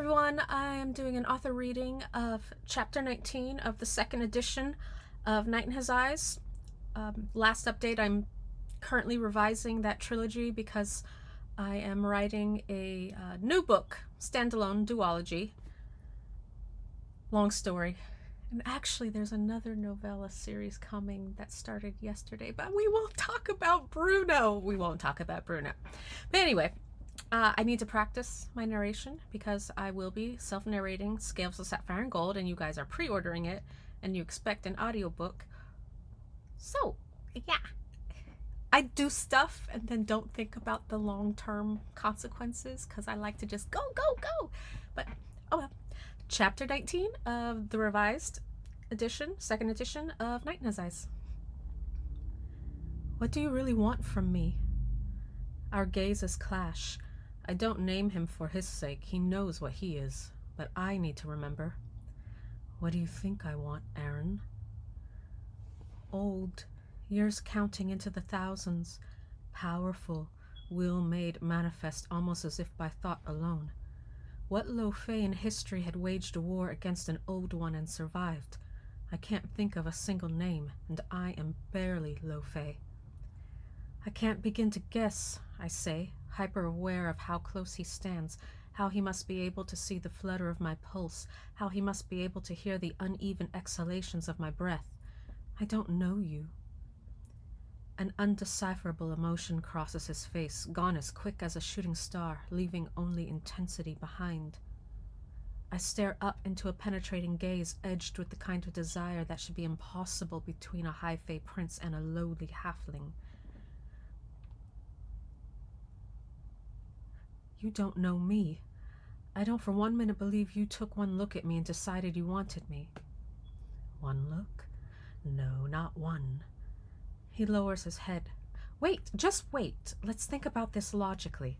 everyone. I am doing an author reading of chapter 19 of the second edition of Night in His Eyes. Last update, I'm currently revising that trilogy because I am writing a new book, standalone duology. Long story. And actually, there's another novella series coming that started yesterday, but we won't talk about Bruno. But anyway, I need to practice my narration because I will be self-narrating Scales of Sapphire and Gold, and you guys are pre-ordering it, and you expect an audiobook. So, yeah. I do stuff and then don't think about the long-term consequences because I like to just go. But, oh well. Chapter 19 of the revised edition, second edition of Night in His Eyes. What do you really want from me? Our gazes clash. I don't name him for his sake. He knows what he is, but I need to remember. What do you think I want, Aaron? Old, years counting into the thousands, powerful, will made manifest almost as if by thought alone. What low fae in history had waged a war against an old one and survived? I can't think of a single name, and I am barely low fae. I can't begin to guess, I say, hyper-aware of how close he stands, how he must be able to see the flutter of my pulse, how he must be able to hear the uneven exhalations of my breath. I don't know you. An undecipherable emotion crosses his face, gone as quick as a shooting star, leaving only intensity behind. I stare up into a penetrating gaze edged with the kind of desire that should be impossible between a high fae prince and a lowly halfling. You don't know me. I don't for 1 minute believe you took one look at me and decided you wanted me. One look? No, not one. He lowers his head. Wait, just wait. Let's think about this logically.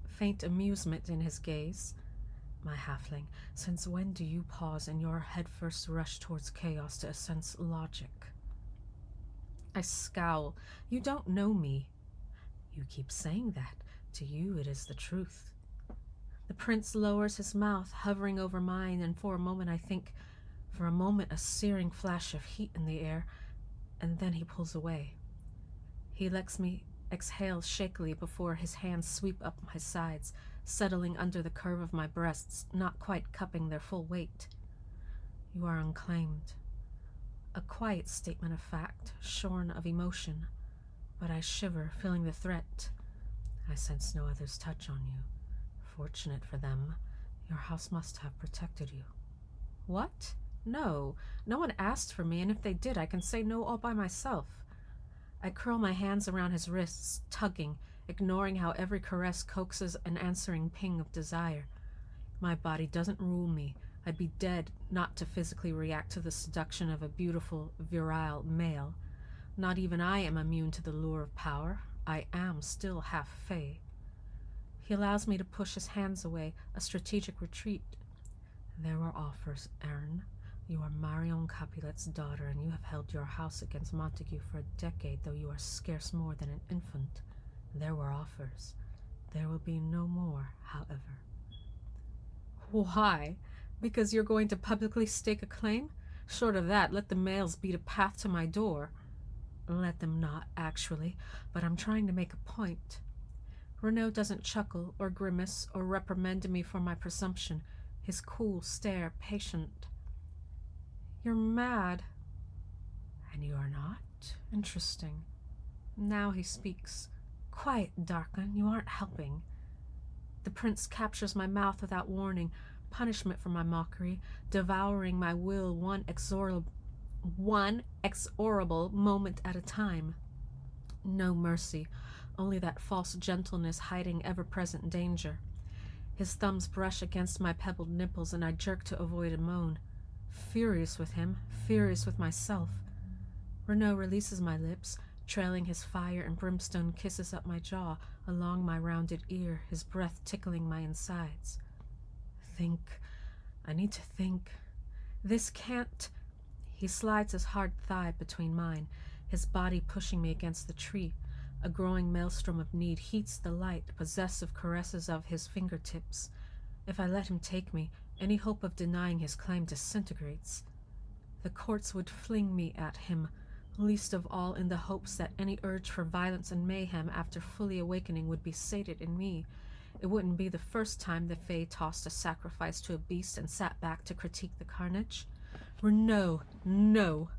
Faint amusement in his gaze. My halfling, since when do you pause in your headfirst rush towards chaos to sense logic? I scowl. You don't know me. You keep saying that. To you it is the truth. The prince lowers his mouth, hovering over mine, and for a moment I think, for a moment a searing flash of heat in the air, and then he pulls away. He lets me exhale shakily before his hands sweep up my sides, settling under the curve of my breasts, not quite cupping their full weight. You are unclaimed. A quiet statement of fact, shorn of emotion, but I shiver, feeling the threat. I sense no other's touch on you. Fortunate for them, your house must have protected you. What? No one asked for me, and if they did, I can say no all by myself. I curl my hands around his wrists, tugging, ignoring how every caress coaxes an answering ping of desire. My body doesn't rule me. I'd be dead not to physically react to the seduction of a beautiful, virile male. Not even I am immune to the lure of power. I am still half fae. He allows me to push his hands away, a strategic retreat. There were offers, Aaron. You are Marion Capulet's daughter, and you have held your house against Montague for a decade, though you are scarce more than an infant. There were offers. There will be no more, however. Why? Because you're going to publicly stake a claim? Short of that, let the males beat a path to my door. Let them not, actually, but I'm trying to make a point. Renaud doesn't chuckle or grimace or reprimand me for my presumption, his cool stare patient. You're mad. And you are not? Interesting. Now he speaks. Quiet, Darkin, you aren't helping. The prince captures my mouth without warning, punishment for my mockery, devouring my will one exorable moment at a time. No mercy, only that false gentleness hiding ever-present danger. His thumbs brush against my pebbled nipples, and I jerk to avoid a moan. Furious with him, furious with myself. Renaud releases my lips, trailing his fire and brimstone kisses up my jaw, along my rounded ear, his breath tickling my insides. Think. I need to think. This can't... He slides his hard thigh between mine, his body pushing me against the tree. A growing maelstrom of need heats the light, possessive caresses of his fingertips. If I let him take me, any hope of denying his claim disintegrates. The courts would fling me at him, least of all in the hopes that any urge for violence and mayhem after fully awakening would be sated in me. It wouldn't be the first time the Fae tossed a sacrifice to a beast and sat back to critique the carnage. No, no.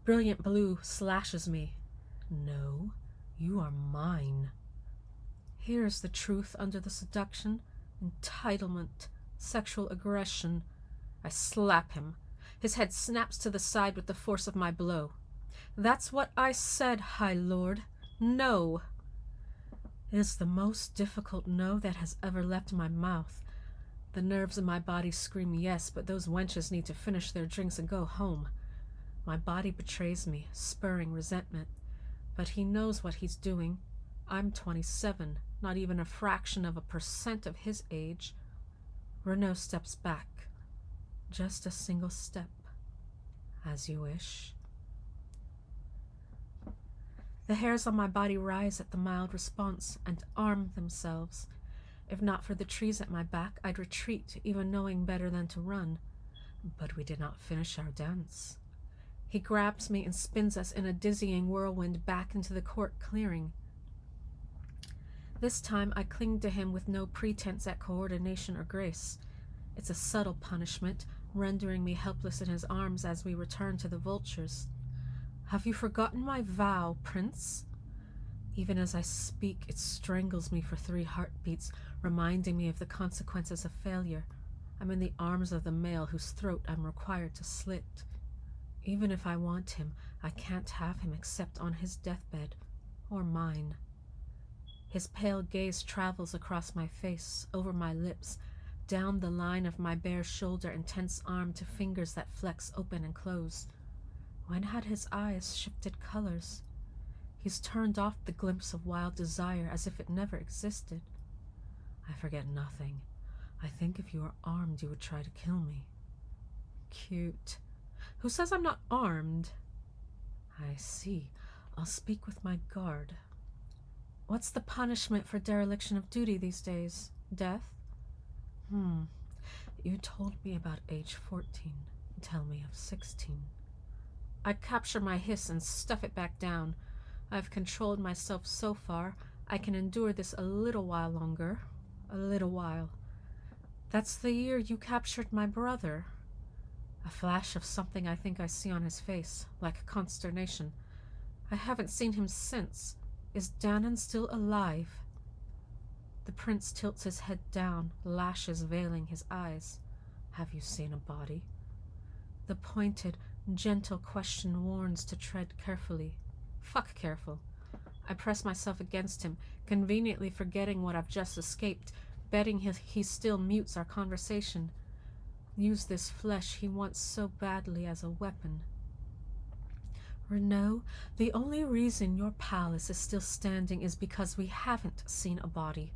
Brilliant blue slashes me. No, you are mine. Here's the truth under the seduction, entitlement, sexual aggression. I slap him. His head snaps to the side with the force of my blow. That's what I said, High Lord. No. It is the most difficult no that has ever left my mouth. The nerves in my body scream yes, but those wenches need to finish their drinks and go home. My body betrays me, spurring resentment. But he knows what he's doing. I'm 27, not even a fraction of a % of his age. Renaud steps back. Just a single step. As you wish. The hairs on my body rise at the mild response and arm themselves. If not for the trees at my back, I'd retreat, even knowing better than to run. But we did not finish our dance. He grabs me and spins us in a dizzying whirlwind back into the court clearing. This time I cling to him with no pretense at coordination or grace. It's a subtle punishment, rendering me helpless in his arms as we return to the vultures. Have you forgotten my vow, Prince? Even as I speak, it strangles me for 3 heartbeats, reminding me of the consequences of failure. I'm in the arms of the male whose throat I'm required to slit. Even if I want him, I can't have him except on his deathbed, or mine. His pale gaze travels across my face, over my lips, down the line of my bare shoulder and tense arm to fingers that flex open and close. When had his eyes shifted colors? He's turned off the glimpse of wild desire as if it never existed. I forget nothing. I think if you were armed, you would try to kill me. Cute. Who says I'm not armed? I see. I'll speak with my guard. What's the punishment for dereliction of duty these days? Death? You told me about age 14. Tell me of 16. I capture my hiss and stuff it back down. I've controlled myself so far. I can endure this a little while longer. A little while. That's the year you captured my brother. A flash of something I think I see on his face, like consternation. I haven't seen him since. Is Dannon still alive? The prince tilts his head down, lashes veiling his eyes. Have you seen a body? The pointed, gentle question warns to tread carefully. Fuck careful. I press myself against him, conveniently forgetting what I've just escaped, betting he still mutes our conversation. Use this flesh he wants so badly as a weapon. Renaud, the only reason your palace is still standing is because we haven't seen a body.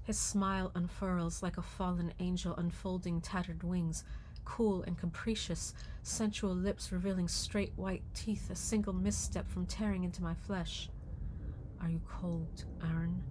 His smile unfurls like a fallen angel unfolding tattered wings, cool and capricious, sensual lips revealing straight white teeth, a single misstep from tearing into my flesh. Are you cold, Aaron?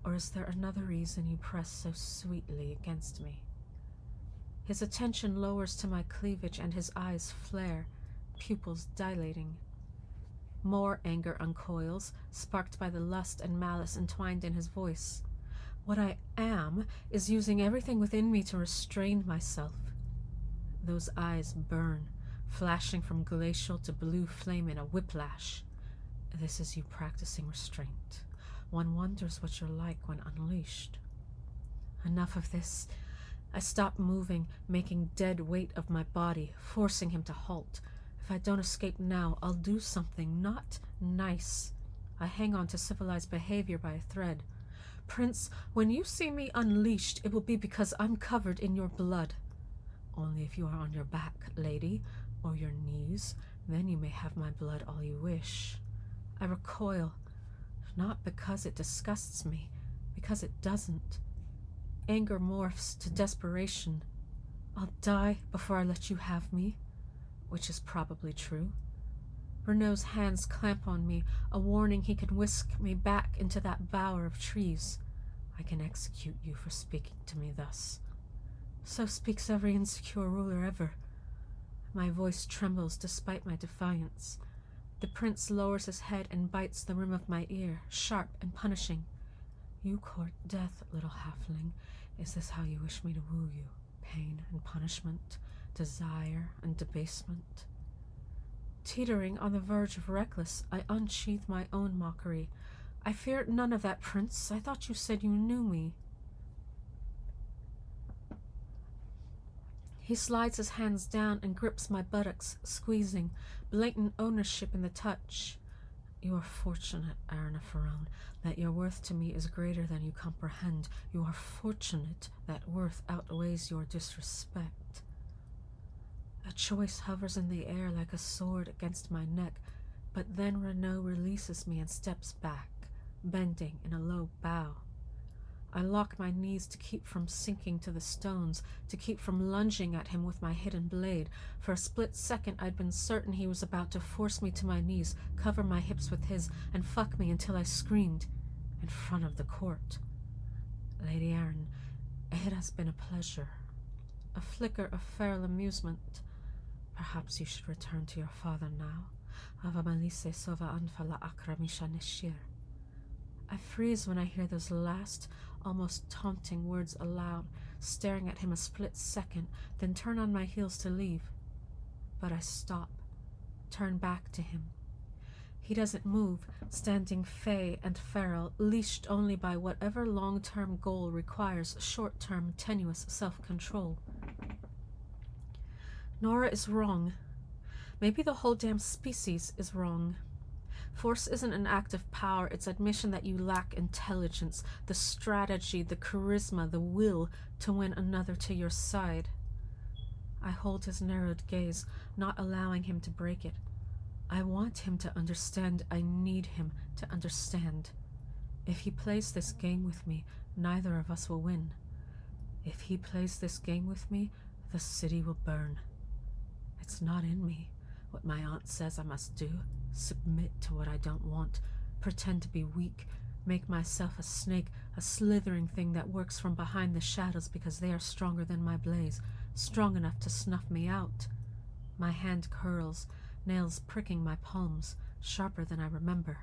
Or is there another reason you press so sweetly against me? His attention lowers to my cleavage and his eyes flare, pupils dilating. More anger uncoils, sparked by the lust and malice entwined in his voice. What I am is using everything within me to restrain myself. Those eyes burn, flashing from glacial to blue flame in a whiplash. This is you practicing restraint. One wonders what you're like when unleashed. Enough of this. I stop moving, making dead weight of my body, forcing him to halt. If I don't escape now, I'll do something not nice. I hang on to civilized behavior by a thread. Prince, when you see me unleashed, it will be because I'm covered in your blood. Only if you are on your back, lady, or your knees, then you may have my blood all you wish. I recoil, not because it disgusts me, because it doesn't. Anger morphs to desperation. I'll die before I let you have me, which is probably true. Renaud's hands clamp on me, a warning he can whisk me back into that bower of trees. I can execute you for speaking to me thus. So speaks every insecure ruler ever. My voice trembles despite my defiance. The prince lowers his head and bites the rim of my ear, sharp and punishing. You court death, little halfling. Is this how you wish me to woo you? Pain and punishment, desire and debasement. Teetering on the verge of reckless, I unsheath my own mockery. I fear none of that, prince. I thought you said you knew me. He slides his hands down and grips my buttocks, squeezing, blatant ownership in the touch. You are fortunate, Arna Farone, that your worth to me is greater than you comprehend. You are fortunate that worth outweighs your disrespect. A choice hovers in the air like a sword against my neck, but then Renaud releases me and steps back, bending in a low bow. I lock my knees to keep from sinking to the stones, to keep from lunging at him with my hidden blade. For a split second I'd been certain he was about to force me to my knees, cover my hips with his, and fuck me until I screamed in front of the court. Lady Arryn, it has been a pleasure, a flicker of feral amusement. Perhaps you should return to your father now. Ava malise sova anfala akramisha neshir. I freeze when I hear those last, almost taunting words aloud, staring at him a split second, then turn on my heels to leave. But I stop, turn back to him. He doesn't move, standing fey and feral, leashed only by whatever long-term goal requires short-term, tenuous self-control. Nora is wrong. Maybe the whole damn species is wrong. Force isn't an act of power, it's admission that you lack intelligence, the strategy, the charisma, the will to win another to your side. I hold his narrowed gaze, not allowing him to break it. I want him to understand. I need him to understand. If he plays this game with me, neither of us will win. If he plays this game with me, the city will burn. It's not in me, what my aunt says I must do. Submit to what I don't want, pretend to be weak, make myself a snake, a slithering thing that works from behind the shadows because they are stronger than my blaze, strong enough to snuff me out. My hand curls, nails pricking my palms, sharper than I remember.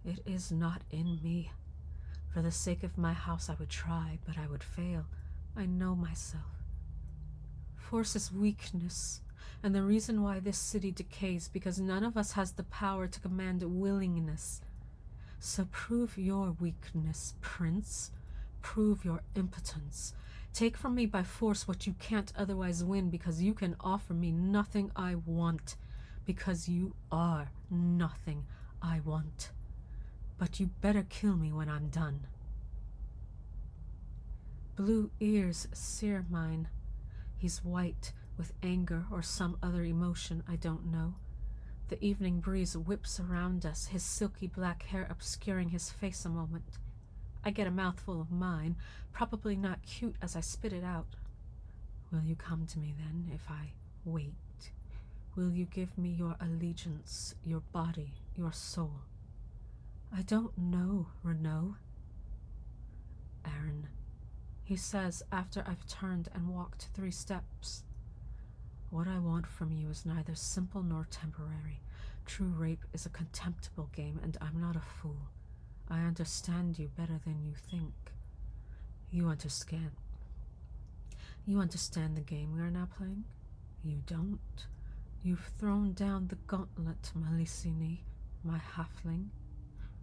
It is not in me. For the sake of my house I would try, but I would fail. I know myself. Force is weakness. And the reason why this city decays because none of us has the power to command willingness. So prove your weakness, Prince. Prove your impotence. Take from me by force what you can't otherwise win because you can offer me nothing I want. Because you are nothing I want. But you better kill me when I'm done. Blue ears sear mine. He's white, with anger or some other emotion I don't know. The evening breeze whips around us, his silky black hair obscuring his face a moment. I get a mouthful of mine, probably not cute as I spit it out. Will you come to me then if I wait? Will you give me your allegiance, your body, your soul? I don't know, Renaud. Arryn, he says after I've turned and walked 3 steps. What I want from you is neither simple nor temporary. True rape is a contemptible game, and I'm not a fool. I understand you better than you think. You understand. You understand the game we are now playing? You don't. You've thrown down the gauntlet, Melisine, my halfling.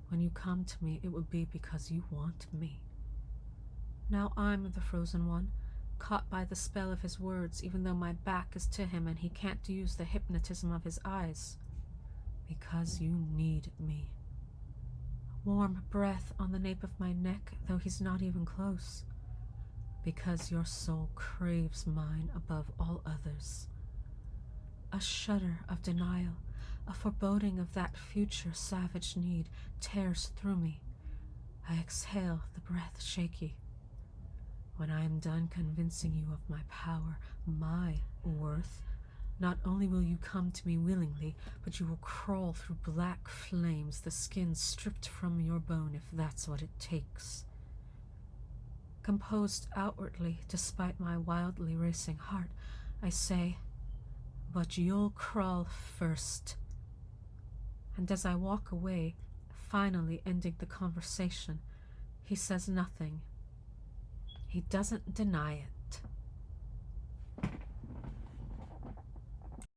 When you come to me, it will be because you want me. Now I'm the frozen one, caught by the spell of his words, even though my back is to him and he can't use the hypnotism of his eyes. Because you need me. Warm breath on the nape of my neck, though he's not even close. Because your soul craves mine above all others. A shudder of denial, a foreboding of that future savage need tears through me. I exhale, the breath shaky. When I am done convincing you of my power, my worth, not only will you come to me willingly, but you will crawl through black flames, the skin stripped from your bone if that's what it takes. Composed outwardly, despite my wildly racing heart, I say, "But you'll crawl first." And as I walk away, finally ending the conversation, he says nothing. He doesn't deny it.